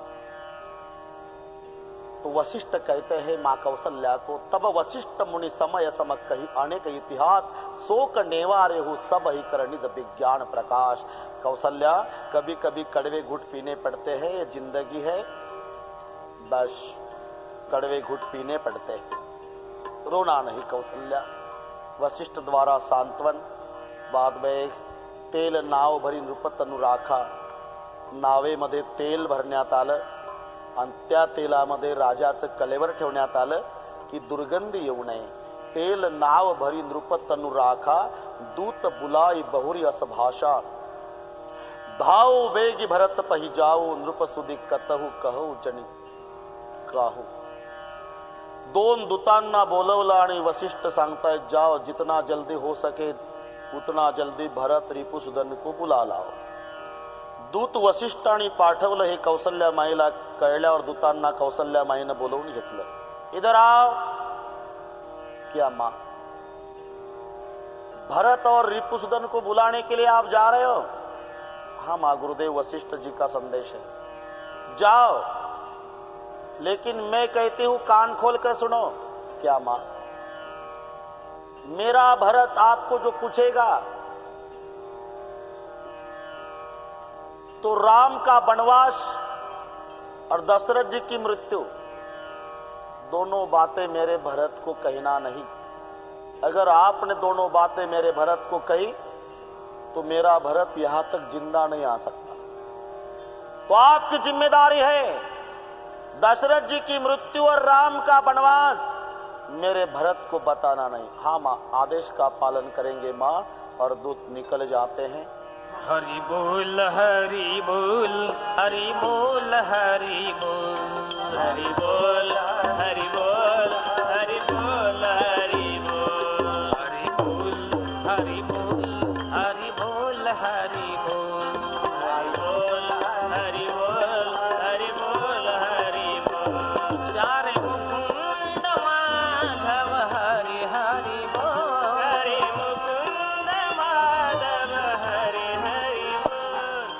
[SPEAKER 1] तो वशिष्ठ कहते हैं मां कौशल्या को, तब वशिष्ठ मुनि समय सम कही अनेक इतिहास, शोक नेवारे हो सब ही कर निज विज्ञान प्रकाश. कौशल्या, कभी कभी कड़वे घुट पीने पड़ते हैं, ये जिंदगी है, बस कड़वे घुट पीने पड़ते हैं. रोना नहीं कौशल्या. वशिष्ठ द्वारा सांत्वन. बाद में तेल नाव भरी नृपतनु राखा. नावेमध्ये तेल भरण्यात आलं आणि त्या तेलामध्ये राजाचं कलेवर ठेवण्यात आलं की दुर्गंधी येऊ नये. तेल नाव भरी नृपतनु राखा, दूत बुलाई बहुरी अस भाषा. धाव वेगी भरत पही जाऊ, नृपसुदी कतहु कहू जनी काहू. दोन दूतांना बोलवलं आणि वशिष्ठ सांगतायत, जाओ जितना जल्दी हो सके उतना जल्दी भरत रिपुसुदन को बुला लाओ. दूत वशिष्ठांनी पाठवलं. हे कौशल्या माईला कळल्यावर दूतांना कौशल्या माईनं बोलवून घेतलं. इधर आओ. क्या मां? भरत और रिपुसुदन को बुलाने के लिए आप जा रहे हो? हाँ मां, गुरुदेव वशिष्ठ जी का संदेश है. जाओ, लेकिन मैं कहती हूं कान खोल कर सुनो. क्या मां? मेरा भरत आपको जो पूछेगा तो राम का वनवास और दशरथ जी की मृत्यु, दोनों बातें मेरे भरत को कहना नहीं. अगर आपने दोनों बातें मेरे भरत को कही तो मेरा भरत यहां तक जिंदा नहीं आ सकता. तो आपकी जिम्मेदारी है दशरथ जी की मृत्यु और राम का वनवास मेरे भरत को बताना नहीं. हाँ मां, आदेश का पालन करेंगे मां. और दूत निकल जाते हैं.
[SPEAKER 2] हरि बोल हरि बोल हरि बोल हरि बोल हरि बोल हरि बोल हरि बोल हरि बोल हरि बोल हरि बोल हरि बोल हरि बोल हरि बोल हरि बोल हरि बोल हरि बोल. चारे मुकुंद माधव हरि हरि बोल, हरि मुकुंद माधव हरि हरि बोल.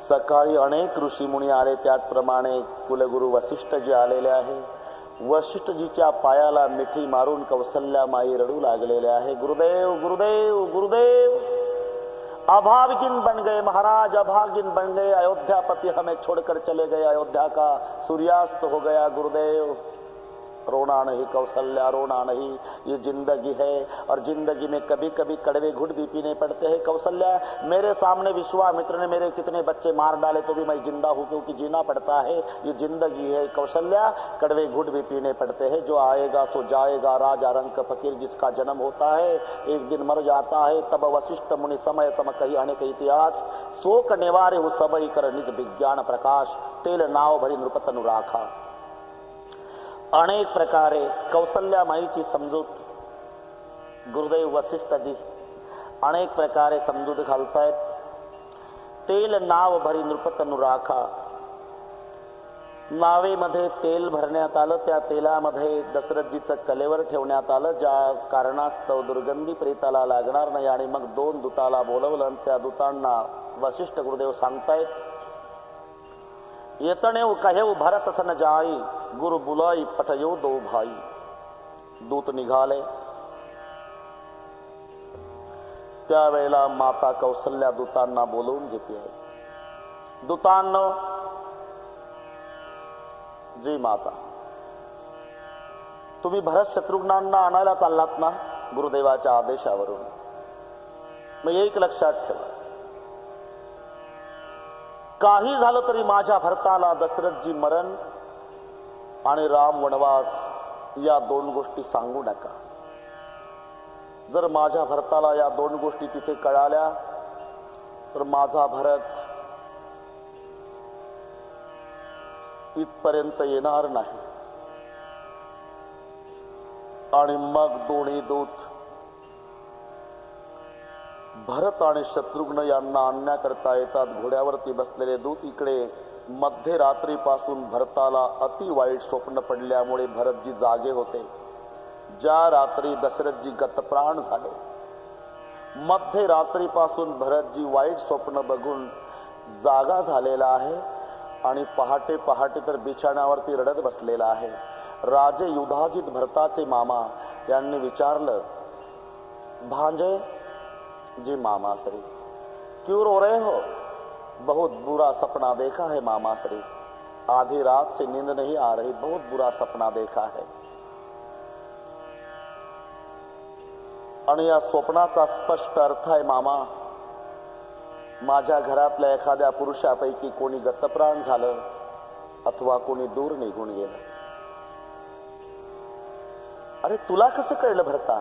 [SPEAKER 1] सकाळी अनेक ऋषीमुनी आले, त्याचप्रमाणे कुलगुरू वसिष्ठजी आलेले आहे. वसिष्ठजीच्या पायाला मिठी मारून कौसल्यामाई रडू लागलेले आहे. गुरुदेव गुरुदेव गुरुदेव, अभागिन बन गए महाराज, अभागिन बन गए. अयोध्यापति हमें छोड़कर चले गए, अयोध्या का सूर्यास्त हो गया. गुरुदेव रोना नहीं कौशल्या, रोना नहीं, ये जिंदगी है और जिंदगी में कभी कभी कड़वे घुट भी पीने पड़ते हैं. कौशल्या, मेरे सामने विश्वामित्र ने मेरे कितने बच्चे मार डाले तो भी मैं जिंदा हूं, क्योंकि जीना पड़ता है, ये जिंदगी है. कौशल्या, कड़वे घुट भी पीने पड़ते हैं. जो आएगा सो जाएगा. राजा रंक फकीर जिसका जन्म होता है एक दिन मर जाता है. तब वशिष्ठ मुनि समय सम कही अनेक इतिहास, शोक निवारे हो सबई कर निज विज्ञान प्रकाश. तेल नाव भरी नृपतनु राखा. अनेक प्रकारे कौसल्यामाईची समजूत गुरुदेव वसिष्ठजी अनेक प्रकारे समजूत घालतायत. तेल नाव भरी नृपतनु राखा. नावेमध्ये तेल भरण्यात आलं, त्या तेलामध्ये दशरथजीचं कलेवर ठेवण्यात आलं, ज्या कारणास्तव दुर्गंधी प्रेताला लागणार नाही. आणि मग 2 दूताला बोलवलं आणि त्या दूतांना वसिष्ठ गुरुदेव सांगतायत, येतणेव कहेव भरत सन जाई, गुरु बुलाई पटयो 2 भाई. दूत निघाले. त्यावेळेला माता कौसल्या दूतांना बोलवून घेते आहे. दूतांनो, जी माता, तुम्ही भरत शत्रुघ्नांना आणायला चाललात ना गुरुदेवाच्या आदेशावरून. मग एक लक्षात ठेवा, काही झालं तरी माझ्या भरताला दशरथजी मरण आणि राम वनवास या 2 गोष्टी सांगू नका. जर माझ्या भरताला या 2 गोष्टी तिथे कळाल्या तर माझा भरत इथपर्यंत येणार नाही. आणि मग दोन्ही दूत भरत आणि शत्रुघ्न यांना आणण्याकरता येतात. घोड्यावरती बसलेले दूत इकडे मध्यरात्रीपासून भरताला अति वाईट स्वप्न पडल्यामुळे भरतजी जागे होते. ज्या रात्री दशरथजी गतप्राण झाले, मध्यरात्रीपासून भरतजी वाईट स्वप्न बघून जागा झालेला आहे आणि पहाटे पहाटे तर बिछाण्यावरती रडत बसलेला आहे. राजे युधाजित भरताचे मामा यांनी विचारलं, भांजे जी मामा श्री, क्यों रो रहे हो? बहुत बुरा सपना देखा है मामा श्री, आधी रात से नींद नहीं आ रही, बहुत बुरा सपना देखा है. आणि या स्वप्नाचा स्पष्ट अर्थ आहे, मामा, माझ्या घरातल्या एखाद्या पुरुषापैकी कोणी गतप्राण झालं अथवा कोणी दूर निघून गेलं. अरे तुला कसं कळलं भरता?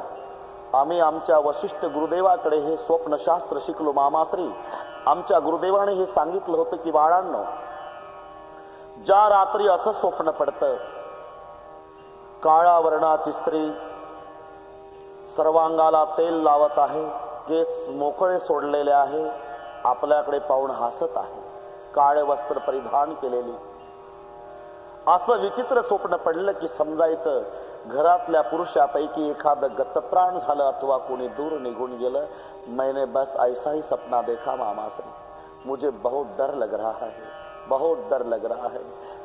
[SPEAKER 1] आम्ही आमच्या वशिष्ठ गुरुदेवाकडे हे स्वप्नशास्त्र शिकलो मामाश्री. आमच्या गुरुदेवाने हे सांगितलं होतं की बाळांनो, ज्या रात्री असं स्वप्न पडतं, काळ्या वर्णाची स्त्री सर्वांगाला तेल लावत आहे, केस मोकळे सोडलेले आहे, आपल्याकडे पाहून हसत आहे, काळे वस्त्र परिधान केलेली, असं विचित्र स्वप्न पडलं की समजायचं घरातल्या पुरुषापैकी एखादं गतप्राण झालं अथवा कोणी दूर निघून गेलं. मैंने बस ऐसा ही सपना देखा मामाश्री, मुझे बहुत डर लग रहा है, बहुत डर लग रहा है.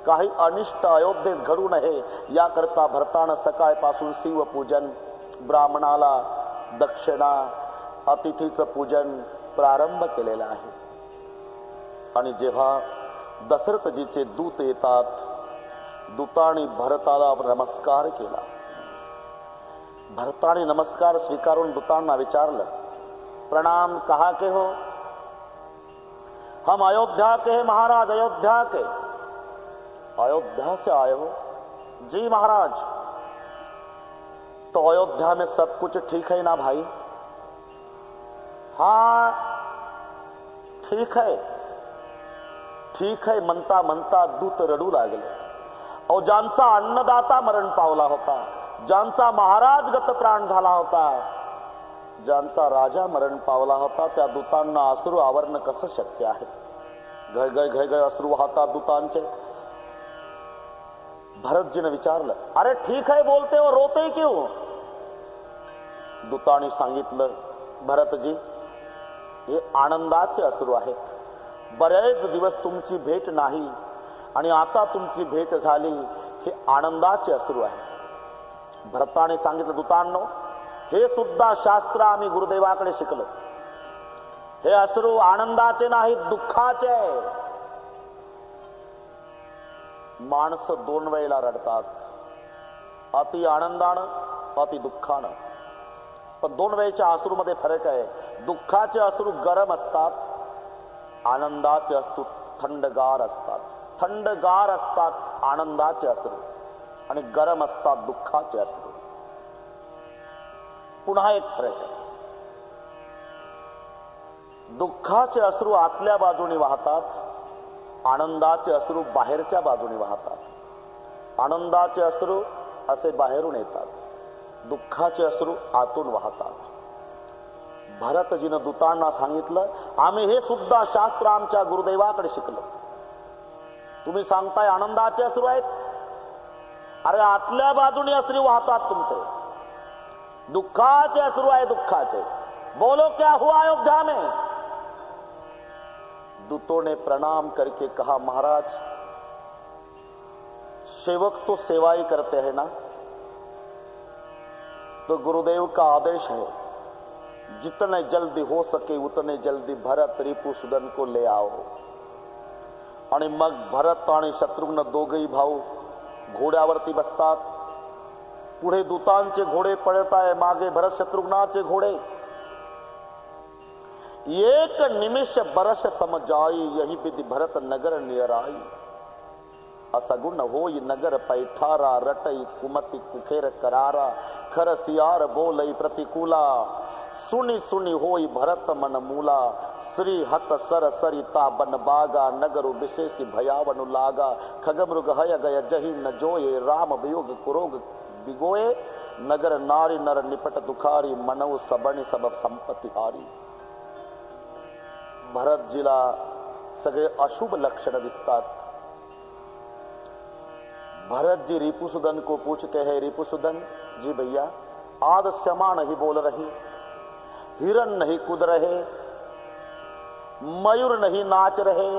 [SPEAKER 1] काही अनिष्ट अयोध्येत घडू नये याकरता भरतानं सकाळपासून शिवपूजन, ब्राह्मणाला दक्षिणा, अतिथीचं पूजन प्रारंभ केलेला आहे. आणि जेव्हा दशरथजीचे दूत येतात, दूतांनी भरताला नमस्कार केला. भरताने नमस्कार स्वीकारून दूतांना विचारलं, प्रणाम, कहाँ के हो? हम अयोध्या के हैं महाराज, अयोध्या के. अयोध्या से आए हो? जी महाराज. तो अयोध्या में सब कुछ ठीक है ना भाई? हाँ ठीक है, ठीक है म्हणता म्हणता दूत रडू लागले. और ज्यांचा अन्नदाता मरण पावला होता, ज्यांचा महाराज गतप्राण झाला होता, ज्यांचा राजा मरण पावला होता, त्या दूतांना अश्रू आवरणं कसं शक्य आहे? घळघळ अश्रू वाहतात दूतांचे. भरतजीने विचारलं, अरे ठीक है बोलते हो, रोते क्यों? दूतांनी सांगितलं, भरतजी, हे आनंदाचे अश्रू आहेत. बरेच दिवस तुमची भेट नाही आणि आता तुमची भेट झाली, हे आनंदाचे अश्रू आहे. भरताने सांगितलं, दूतांनो, हे सुद्धा शास्त्र आम्ही गुरुदेवाकडे शिकलो. हे अश्रू आनंदाचे नाहीत, दुःखाचे आहे. माणसं दोन वेळेला रडतात, अति आनंदानं, अति दुःखानं. पण दोन वेळेच्या अश्रूमध्ये फरक आहे. दुःखाचे अश्रू गरम असतात, आनंदाचे अश्रू थंडगार असतात. थंडगार असतात आनंदाचे अश्रू आणि गरम असतात दुःखाचे अश्रू. पुन्हा एक फरक आहे. दुःखाचे अश्रू आतल्या बाजूने वाहतात, आनंदाचे अश्रू बाहेरच्या बाजूने वाहतात. आनंदाचे अश्रू असे बाहेरून येतात, दुःखाचे अश्रू आतून वाहतात. भरतजीनं दूतांना सांगितलं, आम्ही हे सुद्धा शास्त्र आमच्या गुरुदेवाकडे शिकलो. तुम्ही सांगताय आनंदाचे अश्रू आहेत, अरे आतल्या बाजूने अश्रू वाहतात तुमचे. दुःखाचे अश्रू आहे, दुःखाचे. बोलो क्या हुआ अयोध्या में? दूतों ने प्रणाम करके कहा, महाराज, सेवक तो सेवा ही करते हैं ना, तो गुरुदेव का आदेश है, जितने जल्दी हो सके उतने जल्दी भरत रिपुसुदन को ले आओ. आणि मग भरत आणि शत्रुघ्न दोघेही भाऊ घोड्यावरती बसतात. पुढे दूतांचे घोडे पळत आहे, मागे भरत शत्रुघ्नाचे घोडे. एक निमिष बरस समजाई, यही विधि भरत नगर नियर आई. असगुण होई नगर पैठारा, रटई कुमति कुखेर करारा. खर सियार बोलई प्रतिकूला, सुनी सुनी होई भरत मन मूला. श्री हत सर सरिता बन बागा, नगरु विशेषी भयावनु लागा. खगमृग हय गय जही न जोये, राम वियोग कुरोग बिगोए. नगर नारी नर निपट दुखारी, मनव सबनि सब संपत्ति हारी. भरतजीला सगळे अशुभ लक्षण दिसतात. भरत जी रिपुसुदन को पूछते हैं, रिपुसुदन जी भैया, आज श्यामा नहीं बोल रही, हिरन नहीं कूद रहे, मयूर नहीं नाच रहे,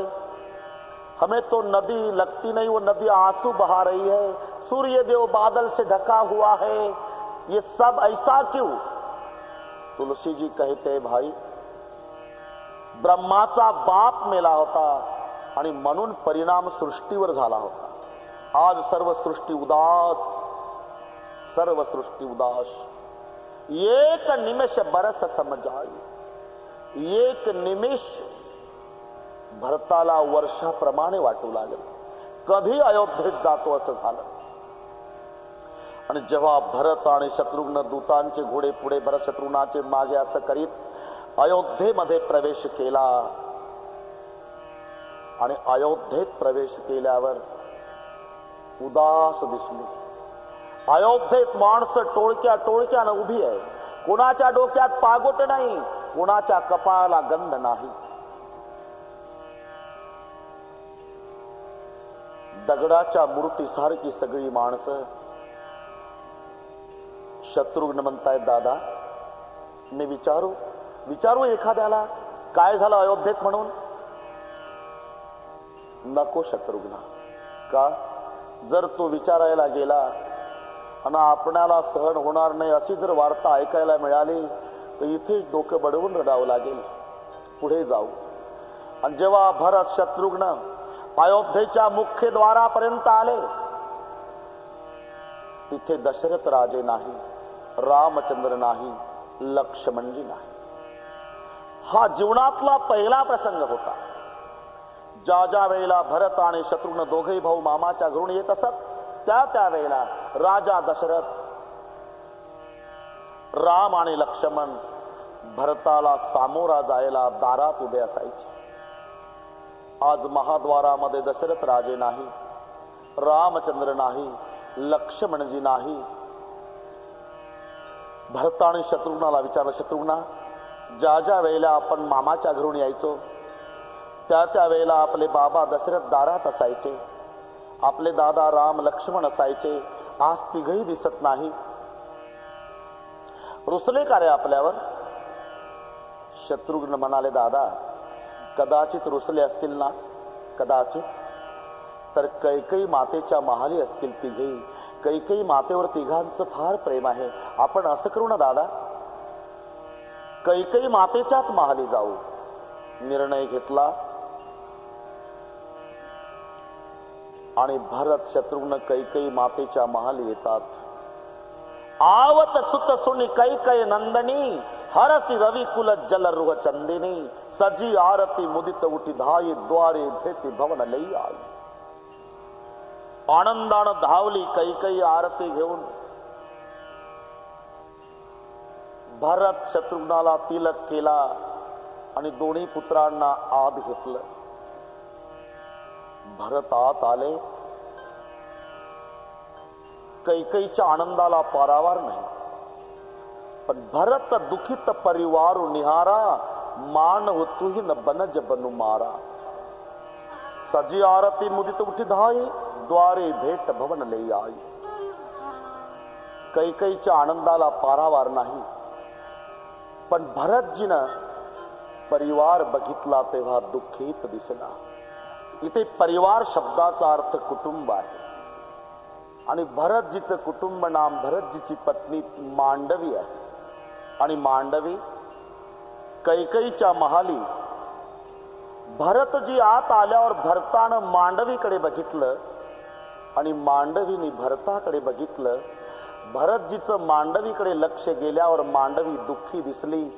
[SPEAKER 1] हमें तो नदी लगती नहीं, वो नदी आंसू बहा रही है, सूर्य देव बादल से ढका हुआ है, ये सब ऐसा क्यों? तुलसी जी कहते, भाई, ब्रह्माचा बाप मेला होता आणि म्हणून परिणाम सृष्टीवर झाला होता. आज सर्व सृष्टी उदास, सर्व सृष्टी उदास. एक निमिष बरस समजाई. एक निमिष भरताला वर्षाप्रमाणे वाटू लागेल. कधी अयोध्येत जातो असं झालं. आणि जेव्हा भरत आणि शत्रुघ्न दूतांचे घोडे पुढे, भरत शत्रुघ्नाचे मागे असं करीत अयोध्येमध्ये प्रवेश केला. आणि अयोध्येत प्रवेश केल्यावर उदास दिसली. अयोध्येत माणसं टोळक्या टोळक्यानं उभी आहे. कोणाच्या डोक्यात पागोट नाही, कोणाच्या कपाळाला गंध नाही. दगडाच्या मूर्तीसारखी सगळी माणसं. शत्रुघ्न म्हणतायत, दादा, मी विचारू एखाद्याला काय झालं अयोध्येत म्हणून? नको शत्रुघ्न. का? जर तो विचारायला गेला आणि आपणाला सहन होणार नाही अशी जर वार्ता ऐकायला मिळाली तर इथेच डोकं बडवून रडावं लागेल. पुढे जाऊ. आणि जेव्हा भरत शत्रुघ्न अयोध्येच्या मुख्य द्वारापर्यंत आले, तिथे दशरथ राजे नाही, रामचंद्र नाही, लक्ष्मणजी नाही. हा जीवनातला पहिला प्रसंग होता. ज्या वेळेला भरत आणि शत्रुघ्न दोघेही भाऊ मामाच्या घरून येत असत, त्या वेळेला राजा दशरथ, राम आणि लक्ष्मण भरताला सामोरा जायला दारात उभे असायचे. आज महाद्वारामध्ये दशरथ राजे नाही, रामचंद्र नाही, लक्ष्मणजी नाही. भरत आणि शत्रुघ्नाला विचारलं, शत्रुघ्ना, ज्या वेळेला आपण मामाच्या घरून यायचो त्या वेळेला आपले बाबा दशरथ दारात असायचे, आपले दादा राम लक्ष्मण असायचे, आज तिघही दिसत नाही. रुसले का रे आपल्यावर? शत्रुघ्न म्हणाले, दादा, कदाचित रुसले असतील ना, कदाचित, तर कैकई मातेच्या महाली असतील तिघेही. कैकई मातेवर तिघांचं फार प्रेम आहे. आपण असं करू ना दादा, कैकई मातेच्याच महाली जाऊ. निर्णय घेतला आणि भरत शत्रुघ्न कैकई मातेच्या महाली येतात. आवत सुत सुनी कैकई नंदनी, हरसी रवि कुल जल रुह चंदिनी, सजी आरती मुदित उठी धाई, द्वारे भेटी भवन लई आई. आनंदानं धावली कैकई आरती घेऊन. भरत शत्रुघ्नाला तिलक केला आणि दोन्ही पुत्रांना आत घेतलं. भरत आत आले. कैकईच्या आनंदाला पारावार नाही, पण भरत दुखित परिवार निहारा, मान होतुही न बनज बनू मारा. सजी आरती मुदित उठी धाई, द्वारे भेट भवन लई आई. कैकईच्या आनंदाला पारावार नाही, पण भरतजीनं परिवार बघितला तेव्हा दुःखीत दिसला. इथे परिवार शब्दाचा अर्थ कुटुंब आहे. आणि भरतजीचं कुटुंब नाम भरतजीची पत्नी मांडवी आहे. आणि मांडवी कैकईच्या महाली. भरतजी आत आल्यावर भरतानं मांडवीकडे बघितलं आणि मांडवीने भरताकडे बघितलं. भरतजीचं मांडवीकडे लक्ष गेल्यावर मांडवी दुःखी दिसली.